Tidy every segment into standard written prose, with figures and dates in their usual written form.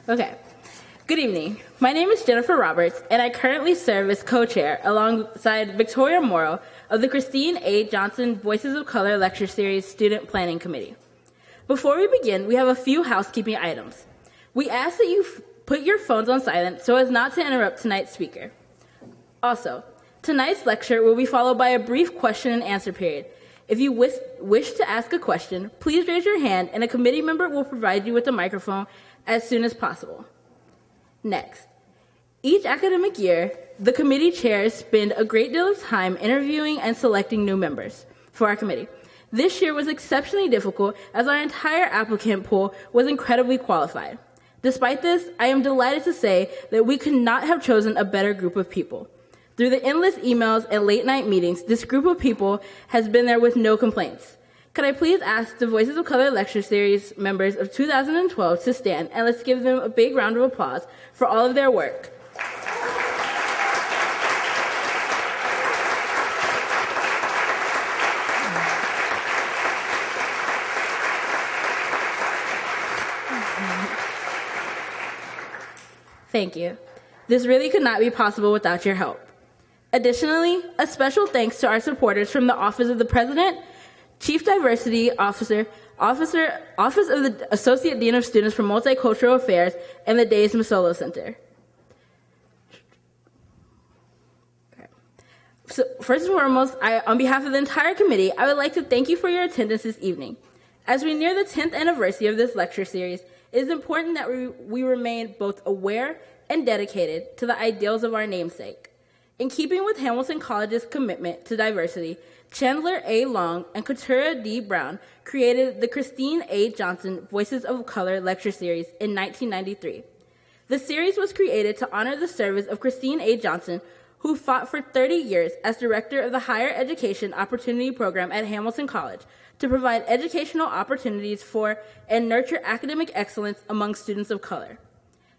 Okay. Good evening. My name is Jennifer Roberts, and I currently serve as co-chair alongside Victoria Morrow of the Christine A. Johnson Voices of Color Lecture Series Student Planning Committee. Before we begin, we have a few housekeeping items. We ask that you put your phones on silent so as not to interrupt tonight's speaker. Also, tonight's lecture will be followed by a brief question and answer period. If you wish to ask a question, please raise your hand and a committee member will provide you with a microphone as soon as possible. Next, each academic year, the committee chairs spend a great deal of time interviewing and selecting new members for our committee. This year was exceptionally difficult as our entire applicant pool was incredibly qualified. Despite this, I am delighted to say that we could not have chosen a better group of people. Through the endless emails and late-night meetings, this group of people has been there with no complaints. Could I please ask the Voices of Color Lecture Series members of 2012 to stand, and let's give them a big round of applause for all of their work. Thank you. This really could not be possible without your help. Additionally, a special thanks to our supporters from the Office of the President, Chief Diversity Officer, Office of the Associate Dean of Students for Multicultural Affairs, and the Days-Massolo Center. Okay. So, first and foremost, on behalf of the entire committee, I would like to thank you for your attendance this evening. As we near the 10th anniversary of this lecture series, it is important that we remain both aware and dedicated to the ideals of our namesake. In keeping with Hamilton College's commitment to diversity, Chandler A. Long and Toure D. Brown created the Christine A. Johnson Voices of Color Lecture Series in 1993. The series was created to honor the service of Christine A. Johnson, who fought for 30 years as director of the Higher Education Opportunity Program at Hamilton College to provide educational opportunities for and nurture academic excellence among students of color.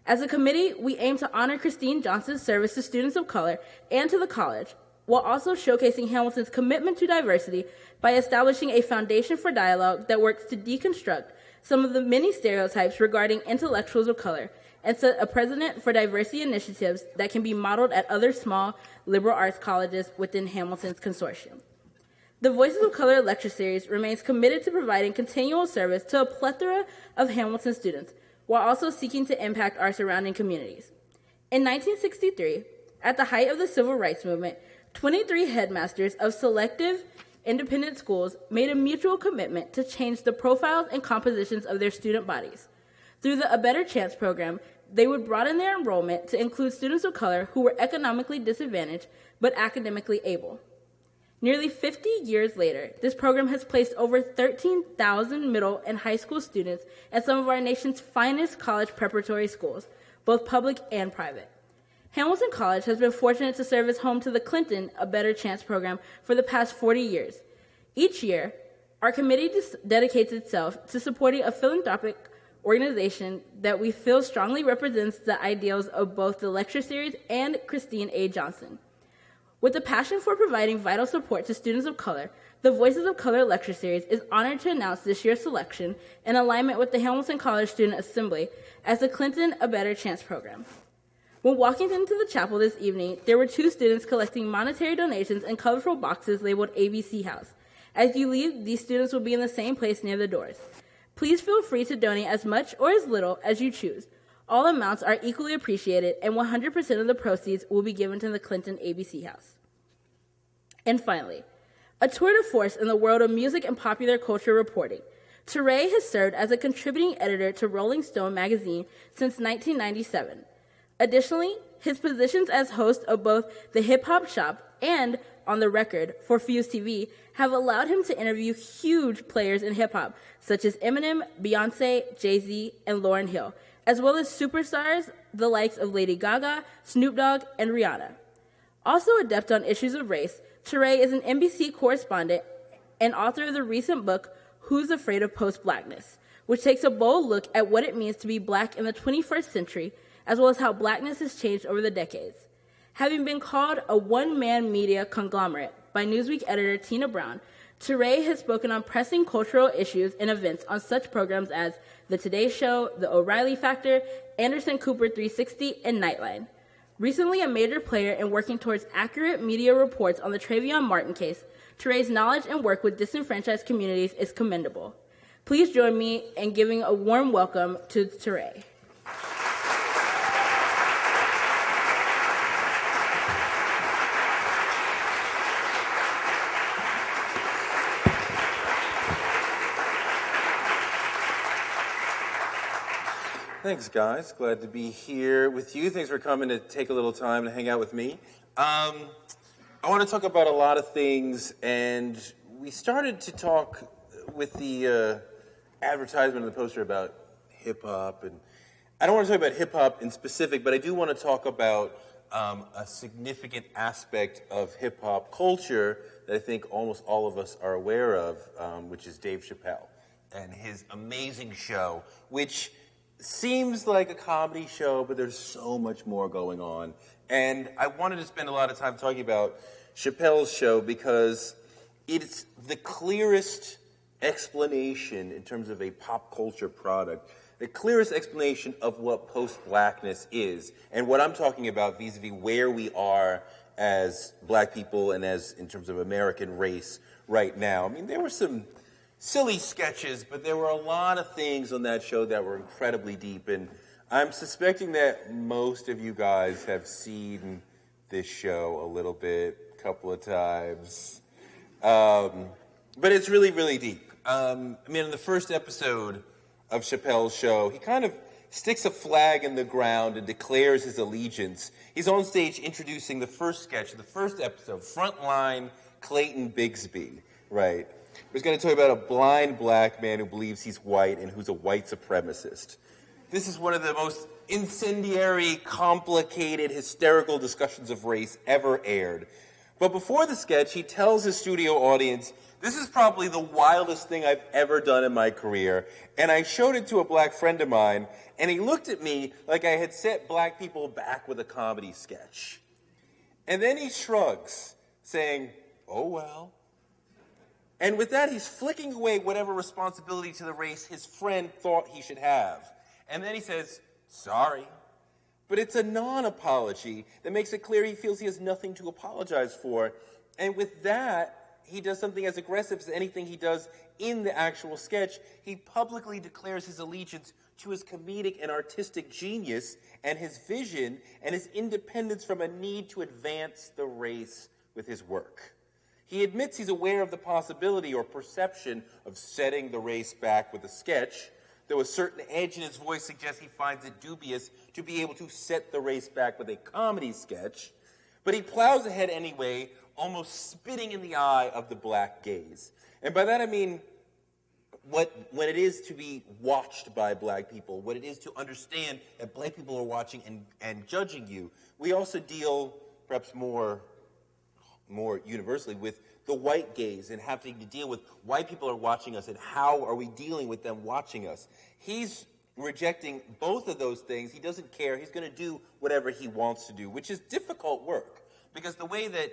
As a committee, we aim to honor Christine Johnson's service to students of color and to the college, while also showcasing Hamilton's commitment to diversity by establishing a foundation for dialogue that works to deconstruct some of the many stereotypes regarding intellectuals of color and set a precedent for diversity initiatives that can be modeled at other small liberal arts colleges within Hamilton's consortium. The Voices of Color Lecture Series remains committed to providing continual service to a plethora of Hamilton students, while also seeking to impact our surrounding communities. In 1963, at the height of the Civil Rights Movement, 23 headmasters of selective independent schools made a mutual commitment to change the profiles and compositions of their student bodies. Through the A Better Chance program, they would broaden their enrollment to include students of color who were economically disadvantaged but academically able. Nearly 50 years later, this program has placed over 13,000 middle and high school students at some of our nation's finest college preparatory schools, both public and private. Hamilton College has been fortunate to serve as home to the Clinton A Better Chance program for the past 40 years. Each year, our committee dedicates itself to supporting a philanthropic organization that we feel strongly represents the ideals of both the lecture series and Christine A. Johnson. With a passion for providing vital support to students of color, the Voices of Color Lecture Series is honored to announce this year's selection in alignment with the Hamilton College Student Assembly as the Clinton A Better Chance program. When walking into the chapel this evening, there were two students collecting monetary donations in colorful boxes labeled ABC House. As you leave, these students will be in the same place near the doors. Please feel free to donate as much or as little as you choose. All amounts are equally appreciated, and 100% of the proceeds will be given to the Clinton ABC House. And finally, a tour de force in the world of music and popular culture reporting. Toure has served as a contributing editor to Rolling Stone magazine since 1997. Additionally, his positions as host of both the Hip Hop Shop and On the Record for Fuse TV have allowed him to interview huge players in hip-hop, such as Eminem, Beyonce, Jay-Z, and Lauryn Hill, as well as superstars the likes of Lady Gaga, Snoop Dogg, and Rihanna. Also adept on issues of race, Toure is an NBC correspondent and author of the recent book, Who's Afraid of Post-Blackness, which takes a bold look at what it means to be black in the 21st century, as well as how blackness has changed over the decades. Having been called a one-man media conglomerate by Newsweek editor Tina Brown, Toure has spoken on pressing cultural issues and events on such programs as The Today Show, The O'Reilly Factor, Anderson Cooper 360, and Nightline. Recently a major player in working towards accurate media reports on the Trayvon Martin case, Toure's knowledge and work with disenfranchised communities is commendable. Please join me in giving a warm welcome to Toure. Thanks, guys. Glad to be here with you. Thanks for coming to take a little time to hang out with me. I want to talk about a lot of things, and we started to talk with the advertisement and the poster about hip-hop, and I don't want to talk about hip-hop in specific, but I do want to talk about a significant aspect of hip-hop culture that I think almost all of us are aware of, which is Dave Chappelle and his amazing show, which seems like a comedy show, but there's so much more going on. And I wanted to spend a lot of time talking about Chappelle's show because it's the clearest explanation in terms of a pop culture product, the clearest explanation of what post-blackness is, and what I'm talking about vis-a-vis where we are as black people and as in terms of American race right now. I mean, there were some silly sketches, but there were a lot of things on that show that were incredibly deep, and I'm suspecting that most of you guys have seen this show a little bit, a couple of times, but it's really, really deep. I mean, in the first episode of Chappelle's show, he kind of sticks a flag in the ground and declares his allegiance. He's on stage introducing the first sketch, the first episode, Frontline Clayton Bigsby, right? We're going to talk about a blind black man who believes he's white and who's a white supremacist. This is one of the most incendiary, complicated, hysterical discussions of race ever aired. But before the sketch, he tells his studio audience, this is probably the wildest thing I've ever done in my career. And I showed it to a black friend of mine, and he looked at me like I had set black people back with a comedy sketch. And then he shrugs, saying, oh well. And with that, he's flicking away whatever responsibility to the race his friend thought he should have. And then he says, sorry. But it's a non-apology that makes it clear he feels he has nothing to apologize for. And with that, he does something as aggressive as anything he does in the actual sketch. He publicly declares his allegiance to his comedic and artistic genius and his vision and his independence from a need to advance the race with his work. He admits he's aware of the possibility or perception of setting the race back with a sketch, though a certain edge in his voice suggests he finds it dubious to be able to set the race back with a comedy sketch. But he plows ahead anyway, almost spitting in the eye of the black gaze. And by that I mean when it is to be watched by black people, what it is to understand that black people are watching and judging you. We also deal perhaps more universally with the white gaze and having to deal with why people are watching us and how are we dealing with them watching us. He's rejecting both of those things. He doesn't care. He's going to do whatever he wants to do, which is difficult work because the way that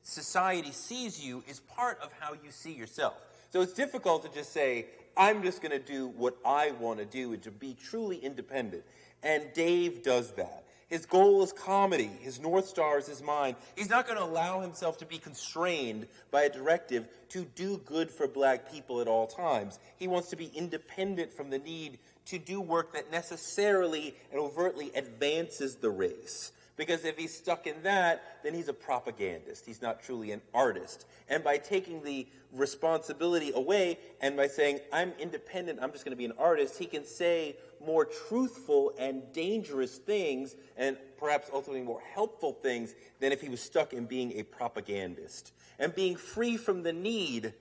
society sees you is part of how you see yourself. So it's difficult to just say, I'm just going to do what I want to do and to be truly independent. And Dave does that. His goal is comedy. His North Star is his mind. He's not going to allow himself to be constrained by a directive to do good for black people at all times. He wants to be independent from the need to do work that necessarily and overtly advances the race. Because if he's stuck in that, then he's a propagandist. He's not truly an artist. And by taking the responsibility away and by saying, I'm independent, I'm just going to be an artist, he can say more truthful and dangerous things and perhaps ultimately more helpful things than if he was stuck in being a propagandist. And being free from the need,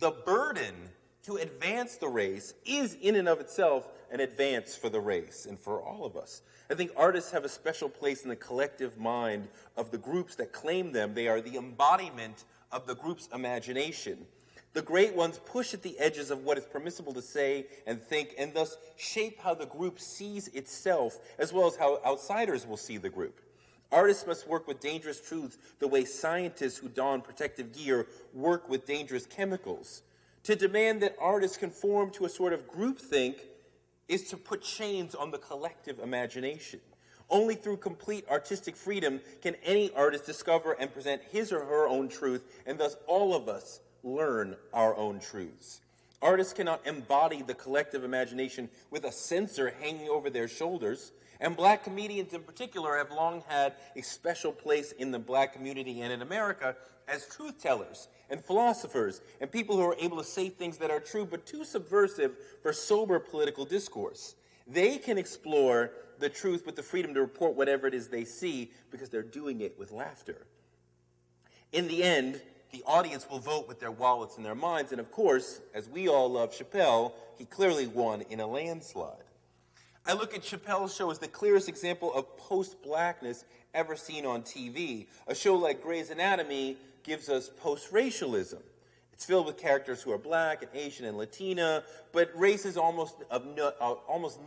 the burden to advance the race is in and of itself an advance for the race and for all of us. I think artists have a special place in the collective mind of the groups that claim them. They are the embodiment of the group's imagination. The great ones push at the edges of what is permissible to say and think, and thus shape how the group sees itself, as well as how outsiders will see the group. Artists must work with dangerous truths the way scientists who don protective gear work with dangerous chemicals. To demand that artists conform to a sort of groupthink is to put chains on the collective imagination. Only through complete artistic freedom can any artist discover and present his or her own truth, and thus all of us learn our own truths. Artists cannot embody the collective imagination with a censor hanging over their shoulders, and black comedians in particular have long had a special place in the black community and in America as truth tellers and philosophers and people who are able to say things that are true but too subversive for sober political discourse. They can explore the truth with the freedom to report whatever it is they see because they're doing it with laughter. In the end, the audience will vote with their wallets and their minds, and of course, as we all love Chappelle, he clearly won in a landslide. I look at Chappelle's show as the clearest example of post-blackness ever seen on TV. A show like Grey's Anatomy gives us post-racialism. It's filled with characters who are black and Asian and Latina, but race is almost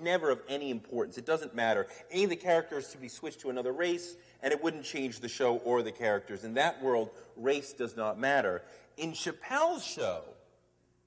never of any importance. It doesn't matter. Any of the characters to be switched to another race, and it wouldn't change the show or the characters. In that world, race does not matter. In Chappelle's show,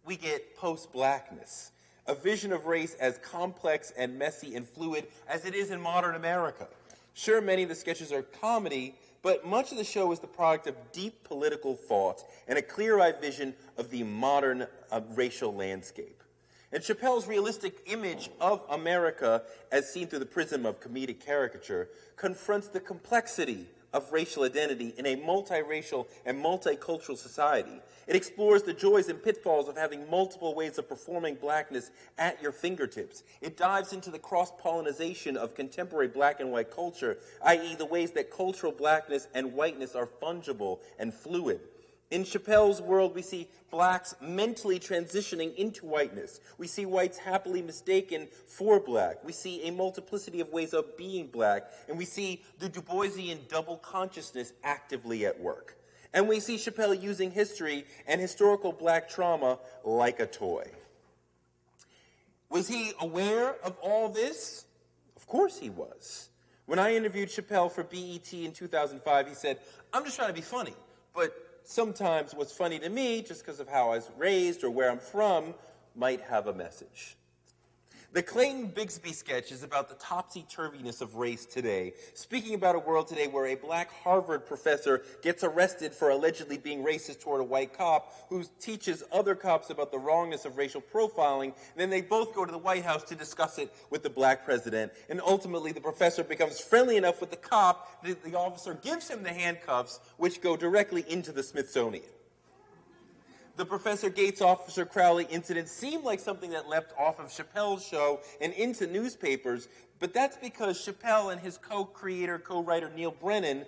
we get post-blackness, a vision of race as complex and messy and fluid as it is in modern America. Sure, many of the sketches are comedy, but much of the show is the product of deep political thought and a clear-eyed vision of the modern racial landscape. And Chappelle's realistic image of America, as seen through the prism of comedic caricature, confronts the complexity of racial identity in a multiracial and multicultural society. It explores the joys and pitfalls of having multiple ways of performing blackness at your fingertips. It dives into the cross-pollination of contemporary black and white culture, i.e. the ways that cultural blackness and whiteness are fungible and fluid. In Chappelle's world, we see blacks mentally transitioning into whiteness. We see whites happily mistaken for black. We see a multiplicity of ways of being black. And we see the Du Boisian double consciousness actively at work. And we see Chappelle using history and historical black trauma like a toy. Was he aware of all this? Of course he was. When I interviewed Chappelle for BET in 2005, he said, "I'm just trying to be funny, but sometimes what's funny to me, just because of how I was raised or where I'm from, might have a message." The Clayton Bigsby sketch is about the topsy-turviness of race today, speaking about a world today where a black Harvard professor gets arrested for allegedly being racist toward a white cop who teaches other cops about the wrongness of racial profiling, and then they both go to the White House to discuss it with the black president, and ultimately the professor becomes friendly enough with the cop that the officer gives him the handcuffs, which go directly into the Smithsonian. The Professor Gates Officer Crowley incident seemed like something that leapt off of Chappelle's show and into newspapers, but that's because Chappelle and his co-creator, co-writer Neil Brennan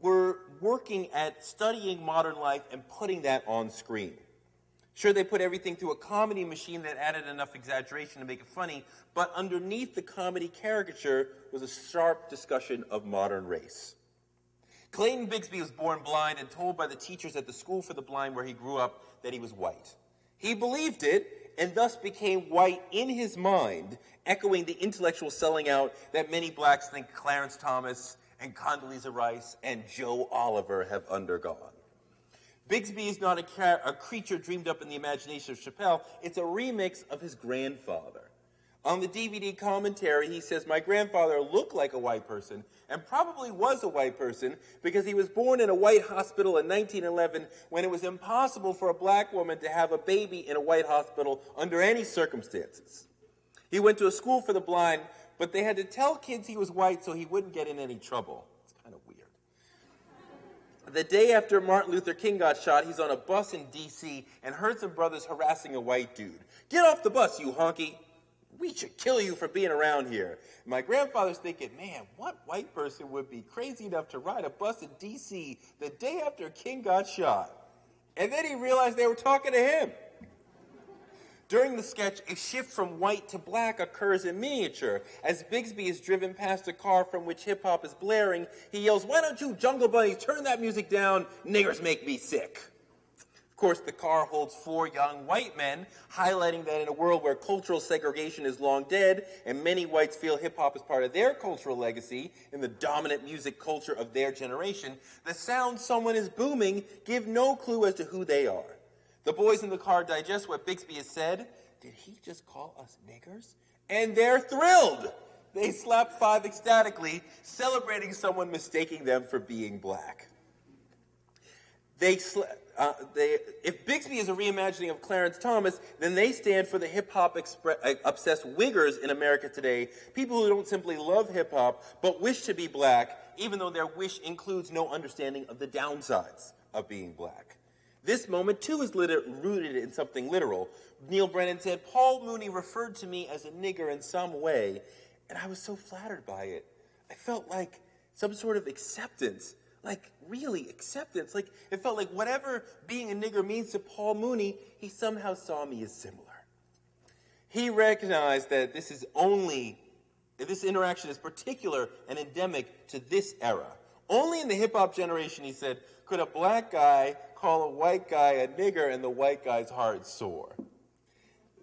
were working at studying modern life and putting that on screen. Sure, they put everything through a comedy machine that added enough exaggeration to make it funny, but underneath the comedy caricature was a sharp discussion of modern race. Clayton Bigsby was born blind and told by the teachers at the school for the blind where he grew up that he was white. He believed it and thus became white in his mind, echoing the intellectual selling out that many blacks think Clarence Thomas and Condoleezza Rice and Joe Oliver have undergone. Bigsby is not a creature dreamed up in the imagination of Chappelle. It's a remix of his grandfather. On the DVD commentary, he says, "My grandfather looked like a white person and probably was a white person because he was born in a white hospital in 1911 when it was impossible for a black woman to have a baby in a white hospital under any circumstances. He went to a school for the blind, but they had to tell kids he was white so he wouldn't get in any trouble." It's kind of weird. The day after Martin Luther King got shot, he's on a bus in D.C. and heard some brothers harassing a white dude. "Get off the bus, you honky. We should kill you for being around here." My grandfather's thinking, man, what white person would be crazy enough to ride a bus in D.C. the day after King got shot? And then he realized they were talking to him. During the sketch, a shift from white to black occurs in miniature. As Bigsby is driven past a car from which hip-hop is blaring, he yells, "Why don't you Jungle Bunnies turn that music down? Niggers make me sick." Of course, the car holds 4 young white men, highlighting that in a world where cultural segregation is long dead and many whites feel hip-hop is part of their cultural legacy and the dominant music culture of their generation, the sounds someone is booming give no clue as to who they are. The boys in the car digest what Bigsby has said. Did he just call us niggers? And they're thrilled. They slap 5 ecstatically, celebrating someone mistaking them for being black. If Bigsby is a reimagining of Clarence Thomas, then they stand for the hip-hop obsessed wiggers in America today, people who don't simply love hip-hop, but wish to be black, even though their wish includes no understanding of the downsides of being black. This moment, too, is rooted in something literal. Neil Brennan said, "Paul Mooney referred to me as a nigger in some way, and I was so flattered by it. I felt like some sort of acceptance. Like, really, acceptance. Like, it felt like whatever being a nigger means to Paul Mooney, he somehow saw me as similar." He recognized that this interaction is particular and endemic to this era. Only in the hip-hop generation, he said, could a black guy call a white guy a nigger and the white guy's heart soar.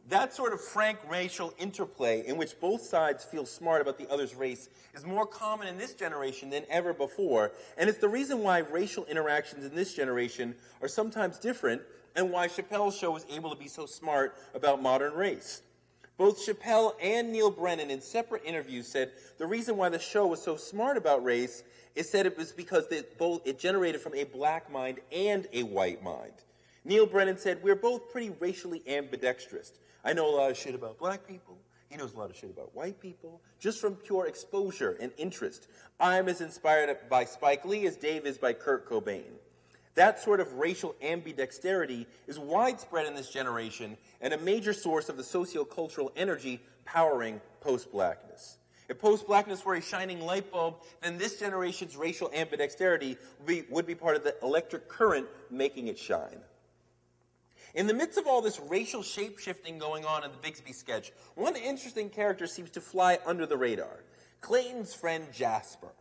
That sort of frank racial interplay in which both sides feel smart about the other's race is more common in this generation than ever before, and it's the reason why racial interactions in this generation are sometimes different and why Chappelle's show was able to be so smart about modern race. Both Chappelle and Neil Brennan in separate interviews said the reason why the show was so smart about race is that it was because it generated from a black mind and a white mind. Neil Brennan said, "We're both pretty racially ambidextrous. I know a lot of shit about black people. He knows a lot of shit about white people, just from pure exposure and interest. I'm as inspired by Spike Lee as Dave is by Kurt Cobain." That sort of racial ambidexterity is widespread in this generation and a major source of the sociocultural energy powering post-blackness. If post-blackness were a shining light bulb, then this generation's racial ambidexterity would be part of the electric current making it shine. In the midst of all this racial shape-shifting going on in the Bigsby sketch, one interesting character seems to fly under the radar. Clayton's friend Jasper.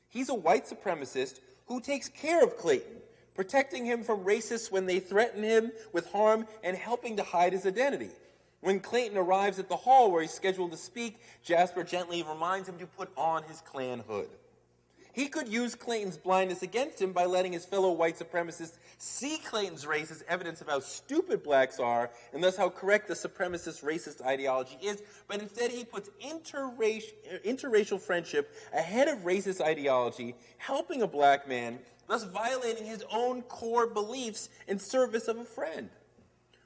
He's a white supremacist who takes care of Clayton, protecting him from racists when they threaten him with harm and helping to hide his identity. When Clayton arrives at the hall where he's scheduled to speak, Jasper gently reminds him to put on his Klan hood. He could use Clayton's blindness against him by letting his fellow white supremacists see Clayton's race as evidence of how stupid blacks are and thus how correct the supremacist racist ideology is, but instead he puts interracial friendship ahead of racist ideology, helping a black man, thus violating his own core beliefs in service of a friend.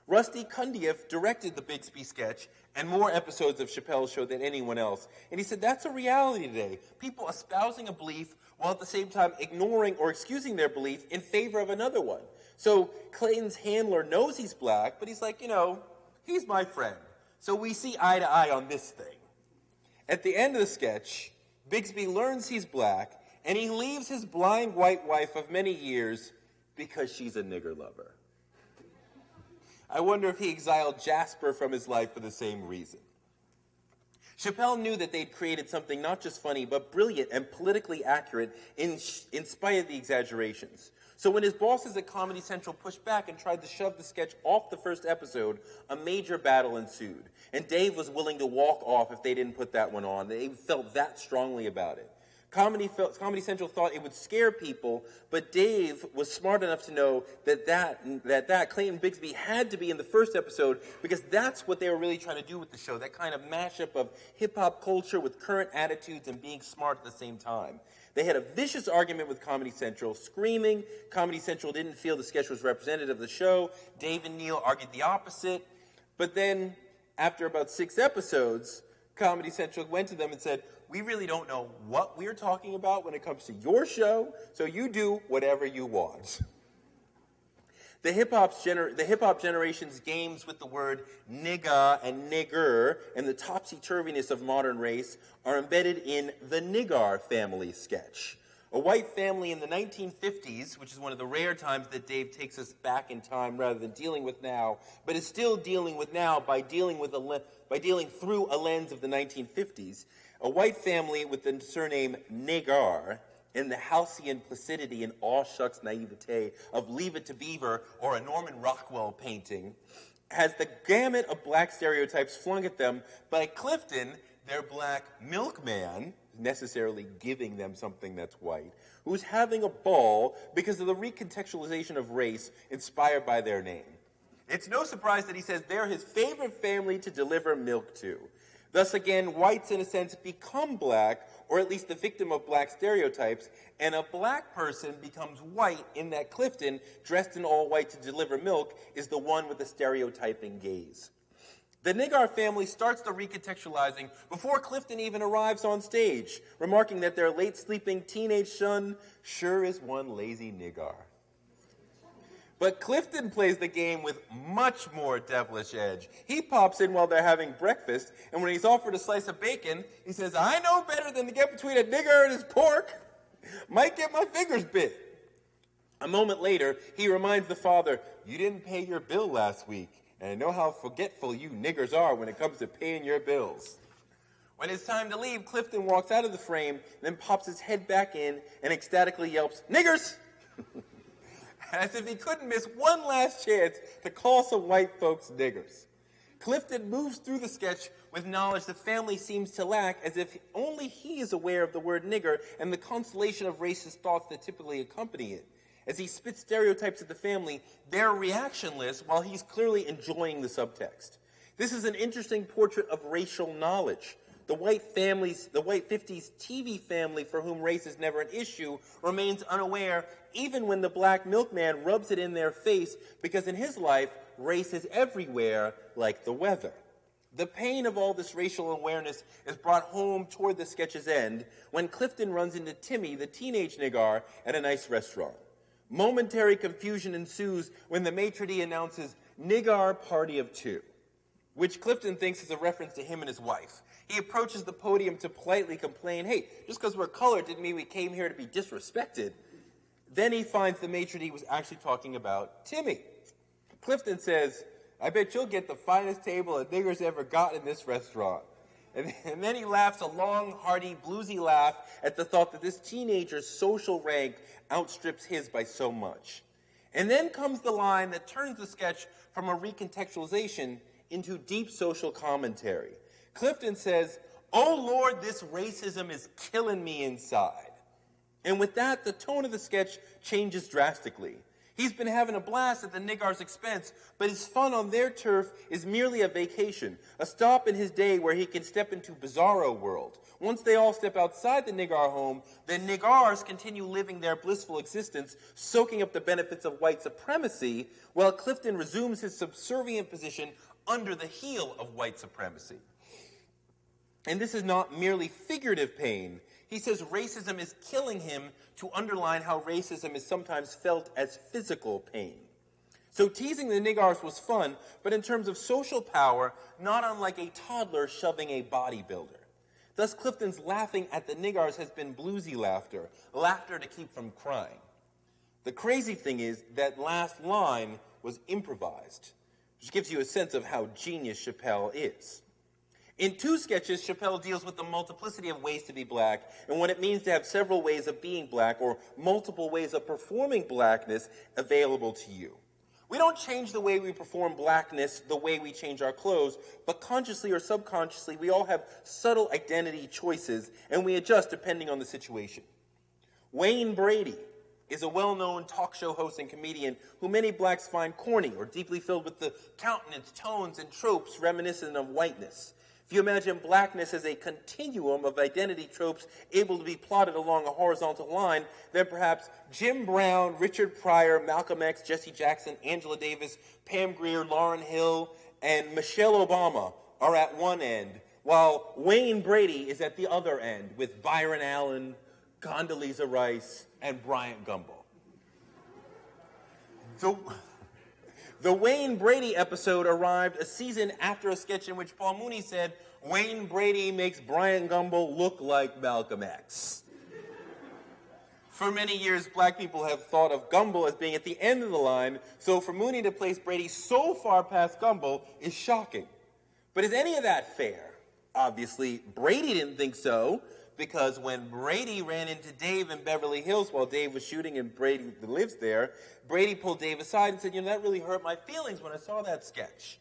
Rusty Cundieff directed the Bigsby sketch and more episodes of Chappelle's show than anyone else. And he said that's a reality today. People espousing a belief while at the same time ignoring or excusing their belief in favor of another one. So Clayton's handler knows he's black, but he's like, he's my friend. So we see eye to eye on this thing. At the end of the sketch, Bigsby learns he's black, and he leaves his blind white wife of many years because she's a nigger lover. I wonder if he exiled Jasper from his life for the same reason. Chappelle knew that they'd created something not just funny, but brilliant and politically accurate in spite of the exaggerations. So when his bosses at Comedy Central pushed back and tried to shove the sketch off the first episode, a major battle ensued. And Dave was willing to walk off if they didn't put that one on. They felt that strongly about it. Comedy Central thought it would scare people, but Dave was smart enough to know that Clayton Bigsby had to be in the first episode because that's what they were really trying to do with the show, that kind of mashup of hip-hop culture with current attitudes and being smart at the same time. They had a vicious argument with Comedy Central, screaming. Comedy Central didn't feel the sketch was representative of the show. Dave and Neil argued the opposite. But then, after about 6 episodes, Comedy Central went to them and said, "We really don't know what we're talking about when it comes to your show, so you do whatever you want." The hip-hop generation's games with the word nigga and nigger and the topsy-turviness of modern race are embedded in the Niggar family sketch. A white family in the 1950s, which is one of the rare times that Dave takes us back in time rather than dealing with now, but is still dealing with now by dealing through a lens of the 1950s. A white family with the surname Niggar in the halcyon placidity and aw-shucks naivete of Leave It to Beaver or a Norman Rockwell painting, has the gamut of black stereotypes flung at them by Clifton, their black milkman, necessarily giving them something that's white, who's having a ball because of the recontextualization of race inspired by their name. It's no surprise that he says they're his favorite family to deliver milk to. Thus, again, whites, in a sense, become black, or at least the victim of black stereotypes, and a black person becomes white in that Clifton, dressed in all white to deliver milk, is the one with the stereotyping gaze. The Niggar family starts the recontextualizing before Clifton even arrives on stage, remarking that their late-sleeping teenage son sure is one lazy Niggar. But Clifton plays the game with much more devilish edge. He pops in while they're having breakfast, and when he's offered a slice of bacon, he says, "I know better than to get between a nigger and his pork. Might get my fingers bit." A moment later, he reminds the father, "You didn't pay your bill last week, and I know how forgetful you niggers are when it comes to paying your bills." When it's time to leave, Clifton walks out of the frame, then pops his head back in and ecstatically yelps, "Niggers!" As if he couldn't miss one last chance to call some white folks niggers. Clifton moves through the sketch with knowledge the family seems to lack, as if only he is aware of the word nigger and the constellation of racist thoughts that typically accompany it. As he spits stereotypes at the family, they're reactionless while he's clearly enjoying the subtext. This is an interesting portrait of racial knowledge. The white 50s TV family for whom race is never an issue remains unaware even when the black milkman rubs it in their face because in his life, race is everywhere like the weather. The pain of all this racial awareness is brought home toward the sketch's end when Clifton runs into Timmy, the teenage Niggar, at a nice restaurant. Momentary confusion ensues when the maitre d' announces Niggar Party of Two, which Clifton thinks is a reference to him and his wife. He approaches the podium to politely complain, "Hey, just because we're colored didn't mean we came here to be disrespected." Then he finds the maitre d' was actually talking about Timmy. Clifton says, "I bet you'll get the finest table a nigger's ever got in this restaurant." And then he laughs a long, hearty, bluesy laugh at the thought that this teenager's social rank outstrips his by so much. And then comes the line that turns the sketch from a recontextualization into deep social commentary. Clifton says, "Oh Lord, this racism is killing me inside." And with that, the tone of the sketch changes drastically. He's been having a blast at the Niggar's expense, but his fun on their turf is merely a vacation, a stop in his day where he can step into bizarro world. Once they all step outside the Niggar home, the Niggars continue living their blissful existence, soaking up the benefits of white supremacy, while Clifton resumes his subservient position under the heel of white supremacy. And this is not merely figurative pain. He says racism is killing him to underline how racism is sometimes felt as physical pain. So teasing the Niggars was fun, but in terms of social power, not unlike a toddler shoving a bodybuilder. Thus, Clifton's laughing at the Niggars has been bluesy laughter, laughter to keep from crying. The crazy thing is that last line was improvised, which gives you a sense of how genius Chappelle is. In two sketches, Chappelle deals with the multiplicity of ways to be black and what it means to have several ways of being black or multiple ways of performing blackness available to you. We don't change the way we perform blackness the way we change our clothes, but consciously or subconsciously, we all have subtle identity choices, and we adjust depending on the situation. Wayne Brady is a well-known talk show host and comedian who many blacks find corny or deeply filled with the countenance, tones, and tropes reminiscent of whiteness. If you imagine blackness as a continuum of identity tropes able to be plotted along a horizontal line, then perhaps Jim Brown, Richard Pryor, Malcolm X, Jesse Jackson, Angela Davis, Pam Grier, Lauryn Hill, and Michelle Obama are at one end, while Wayne Brady is at the other end with Byron Allen, Condoleezza Rice, and Bryant Gumbel. The Wayne Brady episode arrived a season after a sketch in which Paul Mooney said, "Wayne Brady makes Bryant Gumbel look like Malcolm X." For many years, black people have thought of Gumbel as being at the end of the line, so for Mooney to place Brady so far past Gumbel is shocking. But is any of that fair? Obviously, Brady didn't think so, because when Brady ran into Dave in Beverly Hills while Dave was shooting and Brady lives there, Brady pulled Dave aside and said, that really hurt my feelings when I saw that sketch.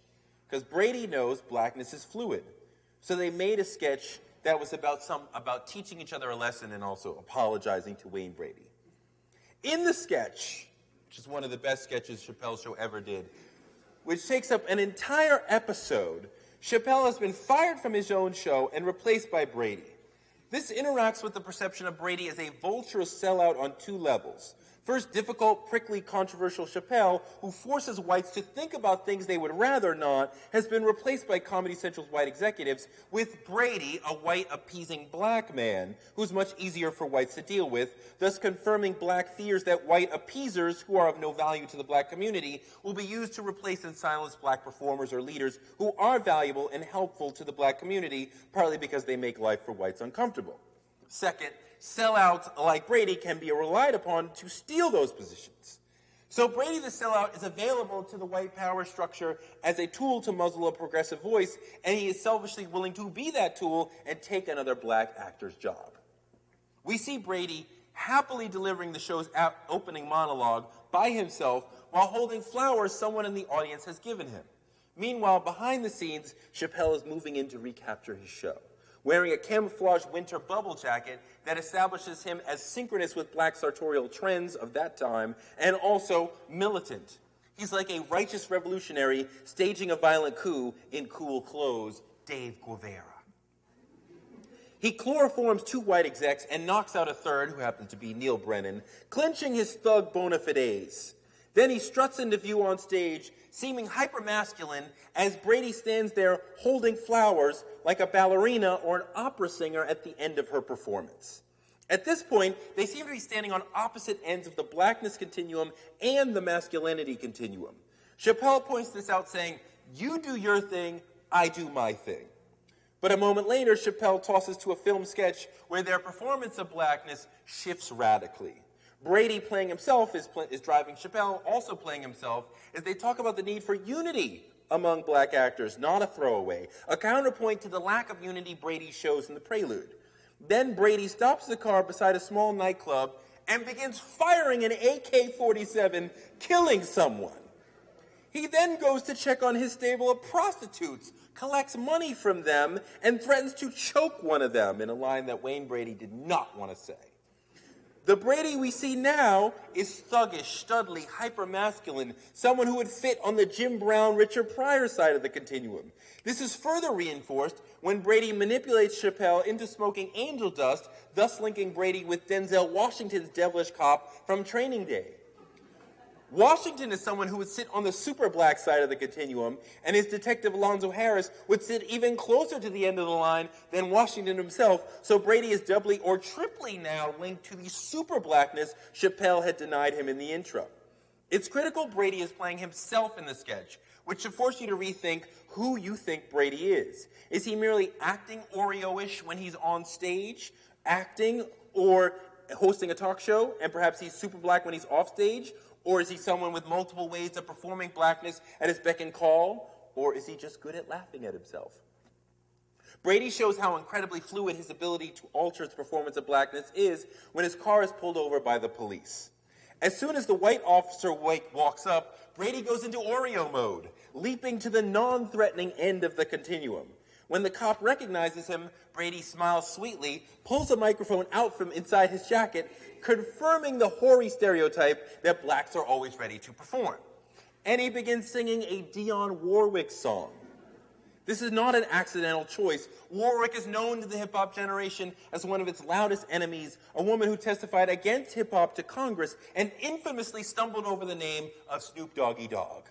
Because Brady knows blackness is fluid. So they made a sketch that was about teaching each other a lesson and also apologizing to Wayne Brady. In the sketch, which is one of the best sketches Chappelle's show ever did, which takes up an entire episode, Chappelle has been fired from his own show and replaced by Brady. This interacts with the perception of Brady as a vulturous sellout on two levels. First, difficult, prickly, controversial Chappelle, who forces whites to think about things they would rather not, has been replaced by Comedy Central's white executives with Brady, a white, appeasing black man, who's much easier for whites to deal with, thus confirming black fears that white appeasers, who are of no value to the black community, will be used to replace and silence black performers or leaders who are valuable and helpful to the black community, partly because they make life for whites uncomfortable. Second, sellouts like Brady can be relied upon to steal those positions. So Brady the sellout is available to the white power structure as a tool to muzzle a progressive voice, and he is selfishly willing to be that tool and take another black actor's job. We see Brady happily delivering the show's opening monologue by himself while holding flowers someone in the audience has given him. Meanwhile, behind the scenes, Chappelle is moving in to recapture his show, wearing a camouflage winter bubble jacket that establishes him as synchronous with black sartorial trends of that time, and also militant. He's like a righteous revolutionary staging a violent coup in cool clothes, Dave Guevara. He chloroforms two white execs and knocks out a third, who happens to be Neil Brennan, clinching his thug bona fides. Then he struts into view on stage, seeming hyper-masculine, as Brady stands there holding flowers like a ballerina or an opera singer at the end of her performance. At this point, they seem to be standing on opposite ends of the blackness continuum and the masculinity continuum. Chappelle points this out, saying, "You do your thing, I do my thing." But a moment later, Chappelle tosses to a film sketch where their performance of blackness shifts radically. Brady playing himself is driving Chappelle, also playing himself, as they talk about the need for unity among black actors, not a throwaway, a counterpoint to the lack of unity Brady shows in the prelude. Then Brady stops the car beside a small nightclub and begins firing an AK-47, killing someone. He then goes to check on his stable of prostitutes, collects money from them, and threatens to choke one of them, in a line that Wayne Brady did not want to say. The Brady we see now is thuggish, studly, hyper-masculine, someone who would fit on the Jim Brown, Richard Pryor side of the continuum. This is further reinforced when Brady manipulates Chappelle into smoking angel dust, thus linking Brady with Denzel Washington's devilish cop from Training Day. Washington is someone who would sit on the super black side of the continuum, and his detective Alonzo Harris would sit even closer to the end of the line than Washington himself, so Brady is doubly or triply now linked to the super blackness Chappelle had denied him in the intro. It's critical Brady is playing himself in the sketch, which should force you to rethink who you think Brady is. Is he merely acting Oreo-ish when he's on stage, acting or hosting a talk show, and perhaps he's super black when he's off stage? Or is he someone with multiple ways of performing blackness at his beck and call? Or is he just good at laughing at himself? Brady shows how incredibly fluid his ability to alter his performance of blackness is when his car is pulled over by the police. As soon as the white officer walks up, Brady goes into Oreo mode, leaping to the non-threatening end of the continuum. When the cop recognizes him, Brady smiles sweetly, pulls a microphone out from inside his jacket, confirming the hoary stereotype that blacks are always ready to perform. And he begins singing a Dionne Warwick song. This is not an accidental choice. Warwick is known to the hip-hop generation as one of its loudest enemies, a woman who testified against hip-hop to Congress and infamously stumbled over the name of Snoop Doggy Dogg.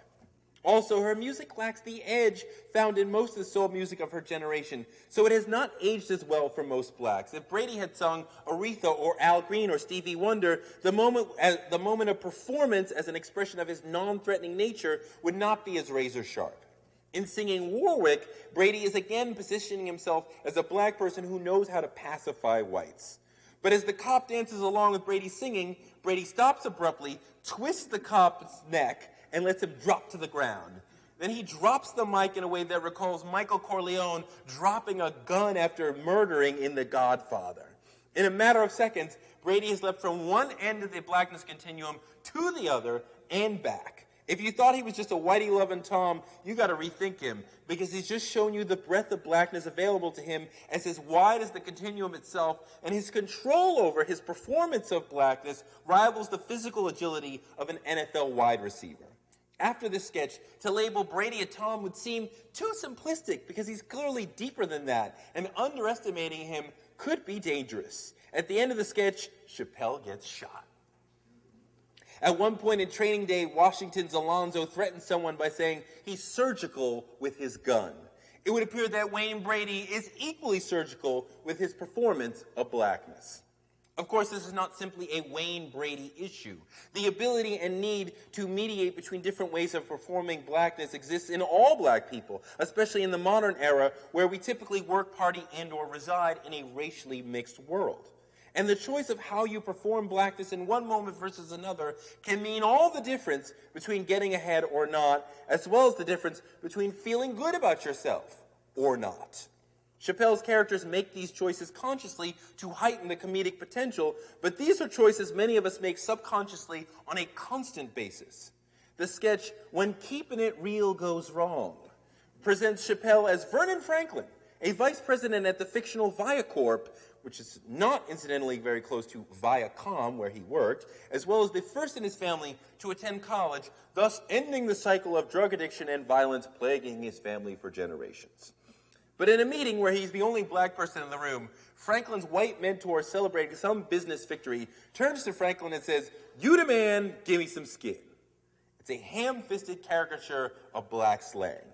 Also, her music lacks the edge found in most of the soul music of her generation, so it has not aged as well for most blacks. If Brady had sung Aretha or Al Green or Stevie Wonder, the moment of performance as an expression of his non-threatening nature would not be as razor sharp. In singing Warwick, Brady is again positioning himself as a black person who knows how to pacify whites. But as the cop dances along with Brady singing, Brady stops abruptly, twists the cop's neck, and lets him drop to the ground. Then he drops the mic in a way that recalls Michael Corleone dropping a gun after murdering in The Godfather. In a matter of seconds, Brady has leapt from one end of the blackness continuum to the other and back. If you thought he was just a whitey loving Tom, you got to rethink him, because he's just shown you the breadth of blackness available to him as wide as the continuum itself, and his control over his performance of blackness rivals the physical agility of an NFL wide receiver. After this sketch, to label Brady a Tom would seem too simplistic, because he's clearly deeper than that, and underestimating him could be dangerous. At the end of the sketch, Chappelle gets shot. At one point in training day, Washington's Alonzo threatens someone by saying he's surgical with his gun. It would appear that Wayne Brady is equally surgical with his performance of blackness. Of course, this is not simply a Wayne Brady issue. The ability and need to mediate between different ways of performing blackness exists in all black people, especially in the modern era where we typically work, party, and or reside in a racially mixed world. And the choice of how you perform blackness in one moment versus another can mean all the difference between getting ahead or not, as well as the difference between feeling good about yourself or not. Chappelle's characters make these choices consciously to heighten the comedic potential, but these are choices many of us make subconsciously on a constant basis. The sketch, When Keeping It Real Goes Wrong, presents Chappelle as Vernon Franklin, a vice president at the fictional Viacorp, which is not incidentally very close to Viacom, where he worked, as well as the first in his family to attend college, thus ending the cycle of drug addiction and violence plaguing his family for generations. But in a meeting where he's the only black person in the room, Franklin's white mentor, celebrating some business victory, turns to Franklin and says, "You the man, give me some skin." It's a ham-fisted caricature of black slang.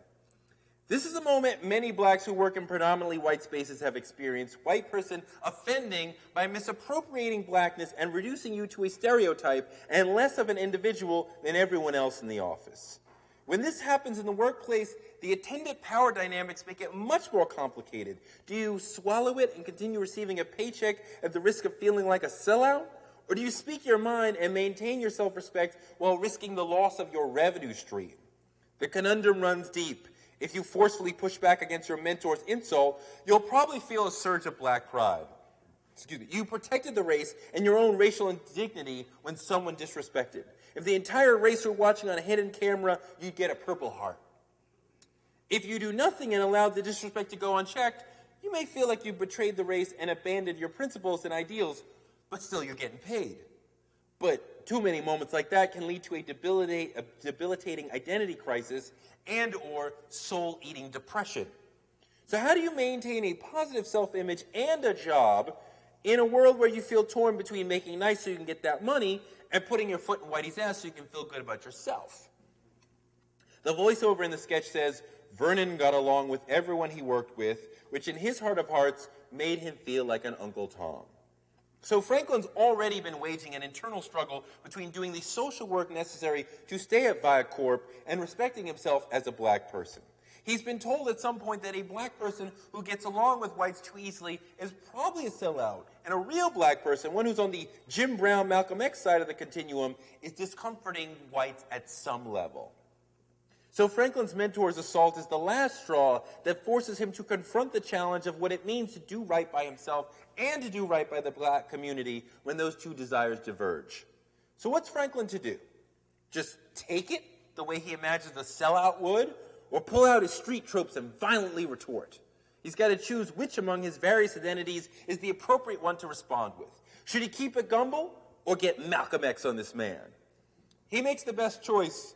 This is a moment many blacks who work in predominantly white spaces have experienced. White person offending by misappropriating blackness and reducing you to a stereotype and less of an individual than everyone else in the office. When this happens in the workplace, the attendant power dynamics make it much more complicated. Do you swallow it and continue receiving a paycheck at the risk of feeling like a sellout? Or do you speak your mind and maintain your self-respect while risking the loss of your revenue stream? The conundrum runs deep. If you forcefully push back against your mentor's insult, you'll probably feel a surge of black pride. You protected the race and your own racial indignity when someone disrespected. If the entire race were watching on a hidden camera, you'd get a Purple Heart. If you do nothing and allow the disrespect to go unchecked, you may feel like you betrayed the race and abandoned your principles and ideals, but still you're getting paid. But too many moments like that can lead to a debilitating identity crisis and or soul-eating depression. So how do you maintain a positive self-image and a job in a world where you feel torn between making nice so you can get that money and putting your foot in Whitey's ass so you can feel good about yourself? The voiceover in the sketch says, Vernon got along with everyone he worked with, which in his heart of hearts made him feel like an Uncle Tom. So Franklin's already been waging an internal struggle between doing the social work necessary to stay at Viacorp and respecting himself as a black person. He's been told at some point that a black person who gets along with whites too easily is probably a sellout, and a real black person, one who's on the Jim Brown, Malcolm X side of the continuum, is discomforting whites at some level. So Franklin's mentor's assault is the last straw that forces him to confront the challenge of what it means to do right by himself and to do right by the black community when those two desires diverge. So what's Franklin to do? Just take it the way he imagines a sellout would? Or pull out his street tropes and violently retort? He's got to choose which among his various identities is the appropriate one to respond with. Should he keep it gumbo or get Malcolm X on this man? He makes the best choice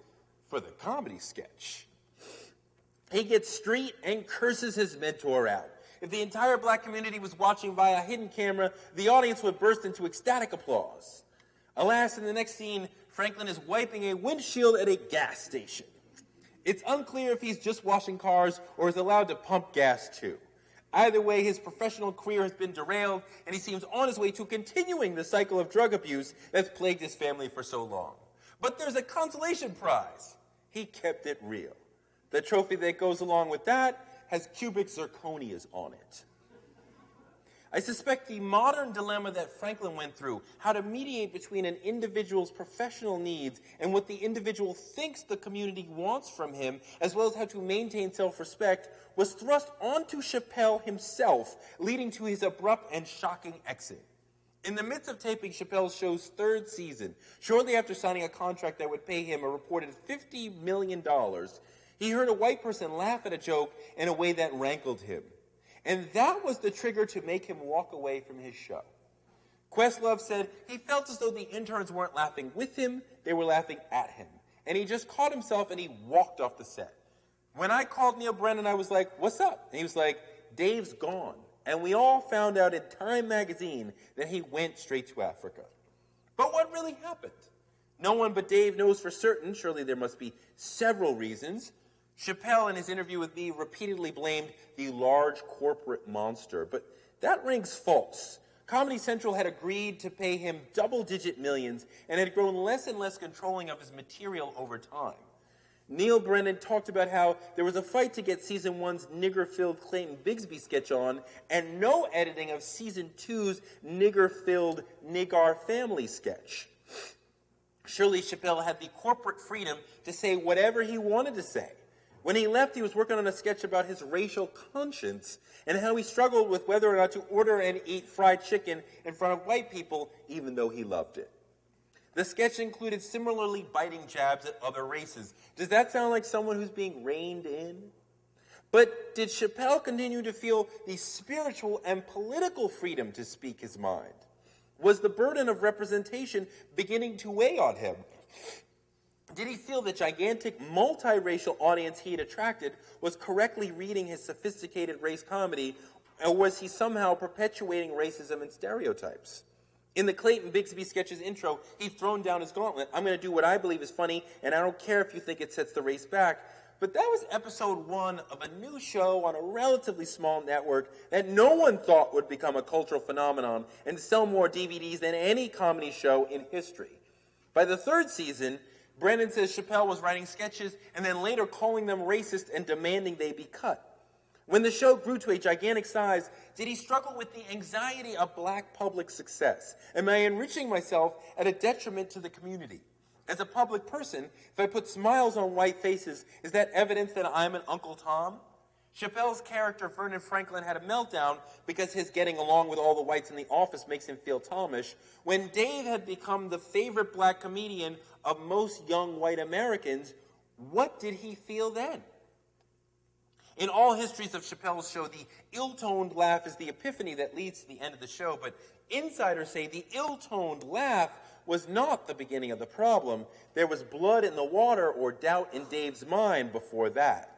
for the comedy sketch. He gets street and curses his mentor out. If the entire black community was watching via hidden camera, the audience would burst into ecstatic applause. Alas, in the next scene, Franklin is wiping a windshield at a gas station. It's unclear if he's just washing cars or is allowed to pump gas too. Either way, his professional career has been derailed, and he seems on his way to continuing the cycle of drug abuse that's plagued his family for so long. But there's a consolation prize. He kept it real. The trophy that goes along with that has cubic zirconias on it. I suspect the modern dilemma that Franklin went through, how to mediate between an individual's professional needs and what the individual thinks the community wants from him, as well as how to maintain self-respect, was thrust onto Chappelle himself, leading to his abrupt and shocking exit. In the midst of taping Chappelle's show's third season, shortly after signing a contract that would pay him a reported $50 million, he heard a white person laugh at a joke in a way that rankled him. And that was the trigger to make him walk away from his show. Questlove said he felt as though the interns weren't laughing with him, they were laughing at him. And he just caught himself and he walked off the set. When I called Neil Brennan, I was like, "What's up?" And he was like, "Dave's gone." And we all found out in Time magazine that he went straight to Africa. But what really happened? No one but Dave knows for certain. Surely there must be several reasons. Chappelle, in his interview with me, repeatedly blamed the large corporate monster. But that rings false. Comedy Central had agreed to pay him double-digit millions and had grown less and less controlling of his material over time. Neil Brennan talked about how there was a fight to get Season 1's nigger-filled Clayton Bigsby sketch on and no editing of Season 2's nigger-filled Nigar Family sketch. Surely Chappelle had the corporate freedom to say whatever he wanted to say. When he left, he was working on a sketch about his racial conscience and how he struggled with whether or not to order and eat fried chicken in front of white people, even though he loved it. The sketch included similarly biting jabs at other races. Does that sound like someone who's being reined in? But did Chappelle continue to feel the spiritual and political freedom to speak his mind? Was the burden of representation beginning to weigh on him? Did he feel the gigantic multiracial audience he had attracted was correctly reading his sophisticated race comedy, or was he somehow perpetuating racism and stereotypes? In the Clayton Bigsby sketch's intro, he'd thrown down his gauntlet. "I'm going to do what I believe is funny, and I don't care if you think it sets the race back." But that was episode 1 of a new show on a relatively small network that no one thought would become a cultural phenomenon and sell more DVDs than any comedy show in history. By the third season, Brennan says Chappelle was writing sketches and then later calling them racist and demanding they be cut. When the show grew to a gigantic size, did he struggle with the anxiety of black public success? Am I enriching myself at a detriment to the community? As a public person, if I put smiles on white faces, is that evidence that I'm an Uncle Tom? Chappelle's character, Vernon Franklin, had a meltdown because his getting along with all the whites in the office makes him feel Thomish. When Dave had become the favorite black comedian of most young white Americans, what did he feel then? In all histories of Chappelle's show, the ill-toned laugh is the epiphany that leads to the end of the show, but insiders say the ill-toned laugh was not the beginning of the problem. There was blood in the water or doubt in Dave's mind before that.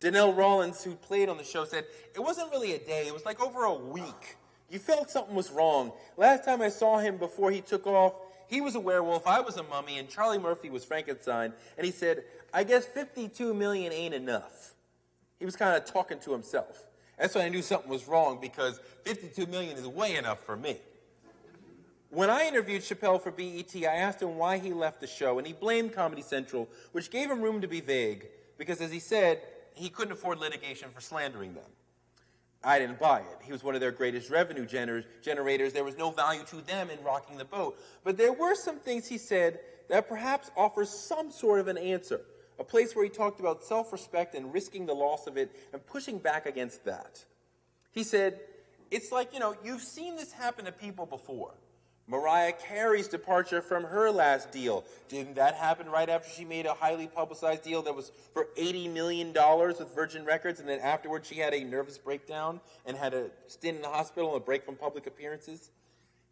Donnell Rawlins, who played on the show, said, "It wasn't really a day, it was like over a week. You felt something was wrong. Last time I saw him before he took off, he was a werewolf, I was a mummy, and Charlie Murphy was Frankenstein." And he said, "I guess 52 million ain't enough." He was kind of talking to himself. That's when I knew something was wrong, because 52 million is way enough for me. When I interviewed Chappelle for BET, I asked him why he left the show, and he blamed Comedy Central, which gave him room to be vague, because as he said, he couldn't afford litigation for slandering them. I didn't buy it. He was one of their greatest revenue generators. There was no value to them in rocking the boat. But there were some things he said that perhaps offers some sort of an answer. A place where he talked about self-respect and risking the loss of it and pushing back against that. He said, "It's like, you've seen this happen to people before. Mariah Carey's departure from her last deal. Didn't that happen right after she made a highly publicized deal that was for $80 million with Virgin Records, and then afterwards she had a nervous breakdown and had a stint in the hospital and a break from public appearances?"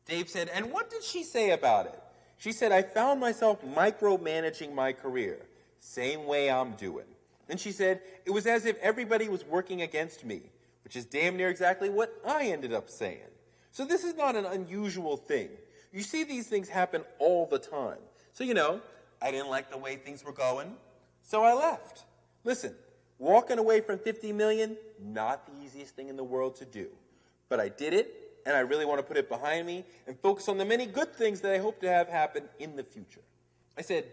Dave said, "And what did she say about it?" She said, "I found myself micromanaging my career. Same way I'm doing." And she said, "It was as if everybody was working against me," which is damn near exactly what I ended up saying. So this is not an unusual thing. You see these things happen all the time. So, I didn't like the way things were going, so I left. Listen, walking away from 50 million, not the easiest thing in the world to do. But I did it, and I really want to put it behind me and focus on the many good things that I hope to have happen in the future. I said,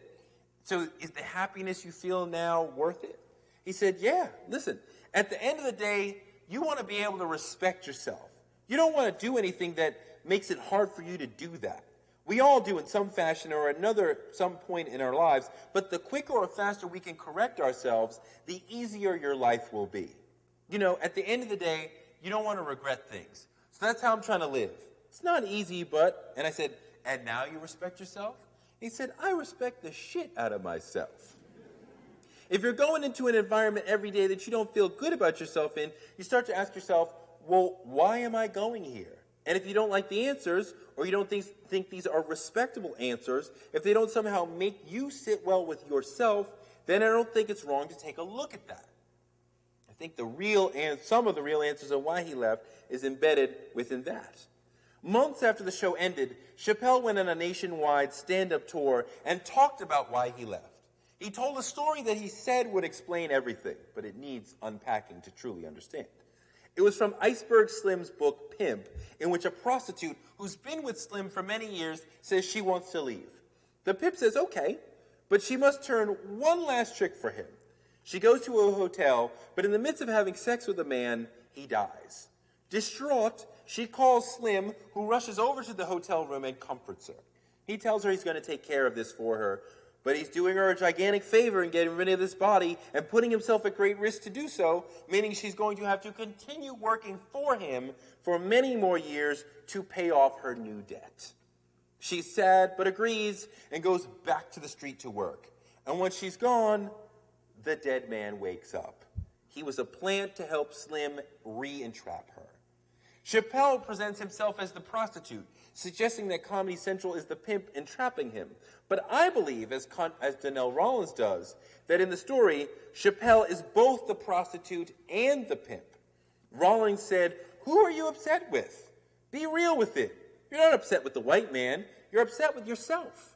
"So is the happiness you feel now worth it?" He said, "Yeah, listen, at the end of the day, you want to be able to respect yourself. You don't want to do anything that makes it hard for you to do that. We all do in some fashion or another some point in our lives, but the quicker or faster we can correct ourselves, the easier your life will be. At the end of the day, you don't want to regret things. So that's how I'm trying to live. It's not easy, but, and I said, and now you respect yourself? He said, I respect the shit out of myself. If you're going into an environment every day that you don't feel good about yourself in, you start to ask yourself, well, why am I going here? And if you don't like the answers, or you don't think these are respectable answers, if they don't somehow make you sit well with yourself, then I don't think it's wrong to take a look at that. I think some of the real answers on why he left is embedded within that. Months after the show ended, Chappelle went on a nationwide stand-up tour and talked about why he left. He told a story that he said would explain everything, but it needs unpacking to truly understand. It was from Iceberg Slim's book, Pimp, in which a prostitute who's been with Slim for many years says she wants to leave. The pimp says, okay, but she must turn one last trick for him. She goes to a hotel, but in the midst of having sex with a man, he dies. Distraught, she calls Slim, who rushes over to the hotel room and comforts her. He tells her he's going to take care of this for her, but he's doing her a gigantic favor in getting rid of this body and putting himself at great risk to do so, meaning she's going to have to continue working for him for many more years to pay off her new debt. She's sad, but agrees and goes back to the street to work. And when she's gone, the dead man wakes up. He was a plant to help Slim re-entrap her. Chappelle presents himself as the prostitute, suggesting that Comedy Central is the pimp entrapping him. But I believe, as Donnell Rawlins does, that in the story, Chappelle is both the prostitute and the pimp. Rawlins said, who are you upset with? Be real with it. You're not upset with the white man. You're upset with yourself.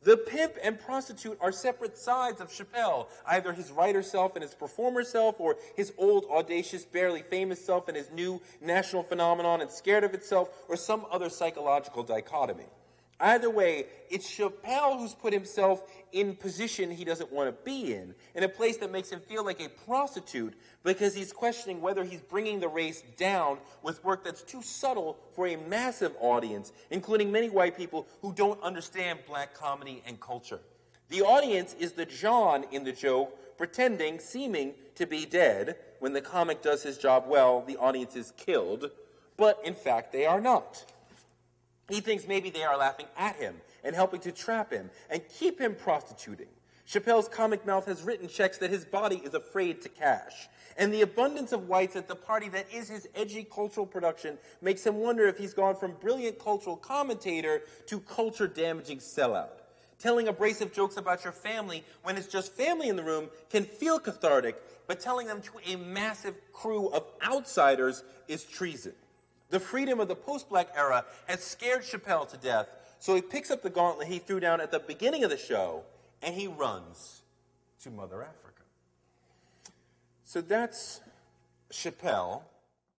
The pimp and prostitute are separate sides of Chappelle, either his writer self and his performer self, or his old, audacious, barely famous self and his new national phenomenon and scared of itself, or some other psychological dichotomy. Either way, it's Chappelle who's put himself in position he doesn't want to be in a place that makes him feel like a prostitute because he's questioning whether he's bringing the race down with work that's too subtle for a massive audience, including many white people who don't understand black comedy and culture. The audience is the John in the joke, seeming to be dead. When the comic does his job well, the audience is killed, but in fact they are not. He thinks maybe they are laughing at him and helping to trap him and keep him prostituting. Chappelle's comic mouth has written checks that his body is afraid to cash. And the abundance of whites at the party that is his edgy cultural production makes him wonder if he's gone from brilliant cultural commentator to culture-damaging sellout. Telling abrasive jokes about your family when it's just family in the room can feel cathartic, but telling them to a massive crew of outsiders is treason. The freedom of the post-black era has scared Chappelle to death, so he picks up the gauntlet he threw down at the beginning of the show, and he runs to Mother Africa. So that's Chappelle.